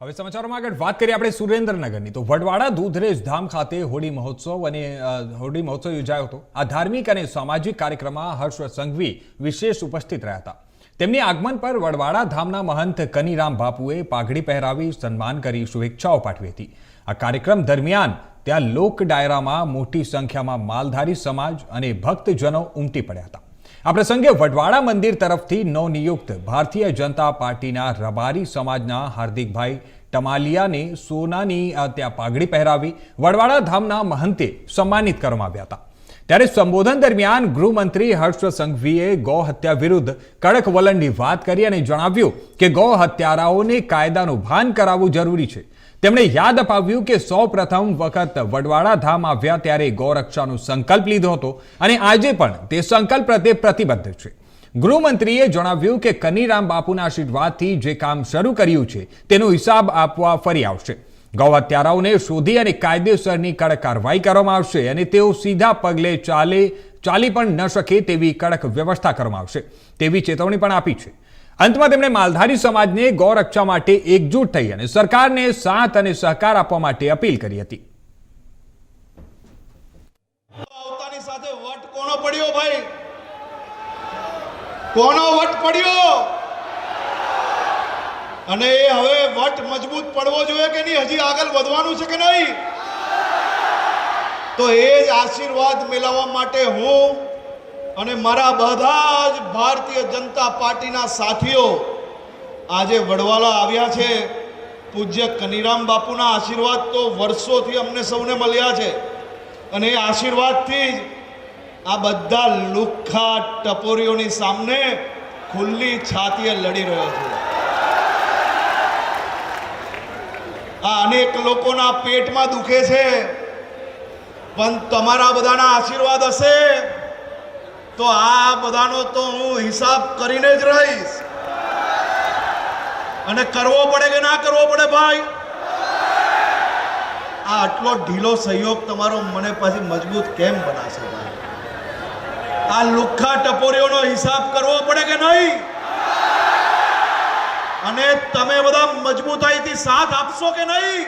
હવે સમાચારોમાં આગળ વાત કરીએ આપણે સુરેન્દ્રનગરની તો વડવાડા દૂધરેજ ધામ ખાતે હોળી મહોત્સવ યોજાયો હતો। આ ધાર્મિક અને સામાજિક કાર્યક્રમમાં હર્ષ સંઘવી વિશેષ ઉપસ્થિત રહ્યા હતા। તેમની આગમન પર વડવાડા ધામના મહંત કનીરામ બાપુએ પાઘડી પહેરાવી સન્માન કરી શુભેચ્છાઓ પાઠવી હતી। આ કાર્યક્રમ દરમિયાન ત્યાં લોક ડાયરામાં મોટી સંખ્યામાં માલધારી સમાજ અને ભક્તજનો ઉમટી પડ્યા હતા। આ પ્રસંગે વડવાડા મંદિર તરફથી નવનિયુક્ત ભારતીય જનતા પાર્ટીના રબારી સમાજના હાર્દિકભાઈ ટમાલિયાને સોનાની ત્યાં પાઘડી પહેરાવી વડવાડા ધામના મહંતે સન્માનિત કરવામાં આવ્યા હતા। ત્યારે સંબોધન દરમિયાન ગૃહમંત્રી હર્ષ સંઘવીએ ગૌ હત્યા વિરુદ્ધ કડક વલણની વાત કરી અને જણાવ્યું કે ગૌ હત્યારાઓને કાયદાનું ભાન કરાવવું જરૂરી છે। તેમણે યાદ અપાવ્યું કે સૌપ્રથમ વખત વડવાડા ધામ આવ્યા ત્યારે ગૌરક્ષાનો સંકલ્પ લીધો હતો અને આજે પણ તે સંકલ્પ પ્રત્યે પ્રતિબદ્ધ છે। ગૃહમંત્રીએ જણાવ્યું કે કનીરામ બાપુના આશીર્વાદથી જે કામ શરૂ કર્યું છે તેનો હિસાબ આપવા ફરી આવશે। ગૌ હત્યારાઓને શોધી અને કાયદેસરની કડક કાર્યવાહી કરવામાં આવશે અને તેઓ સીધા પગલે ચાલી પણ ન શકે તેવી કડક વ્યવસ્થા કરવામાં આવશે તેવી ચેતવણી પણ આપી છે। અંતમાં તેમણે માલધારી સમાજને ગૌરક્ષા માટે એકજૂટ થઈ અને સરકારને સાથ અને સહકાર આપવા માટે અપીલ કરી હતી। આવતાની સાથે વટ કોનો પડ્યો ભાઈ? કોનો વટ પડ્યો? અને એ હવે વટ મજબૂત પડવો જોઈએ કે નહીં? હજી આગળ વધવાનું છે કે નહીં? તો એ જ આશીર્વાદ મેળવવા માટે હું અને મારા બધા જ ભારતીય જનતા પાર્ટીના સાથીઓ આજે વડવાલા આવ્યા છે। પૂજ્ય કનીરામ બાપુના આશીર્વાદ તો વર્ષોથી અમને સૌને મળ્યા છે અને એ આશીર્વાદથી જ આ બધા લુખ્ખા ટપોરીઓની સામે ખુલ્લી છાતીએ લડી રહ્યો છું। આ અનેક લોકોના પેટમાં દુખે છે, પણ તમારા બધાના આશીર્વાદ હશે તો આ બધાનો તો હું હિસાબ કરીને જ રહીશ। અને કરવો પડે કે ના કરવો પડે ભાઈ? આ આટલો ઢીલો સહયોગ તમારો મને પછી મજબૂત કેમ બનાવશે ભાઈ? આ લુખ્ખા ટપોરીઓનો હિસાબ કરવો પડે કે નહીં? અને તમે બધા મજબૂતાઈથી સાથ આપશો કે નહીં?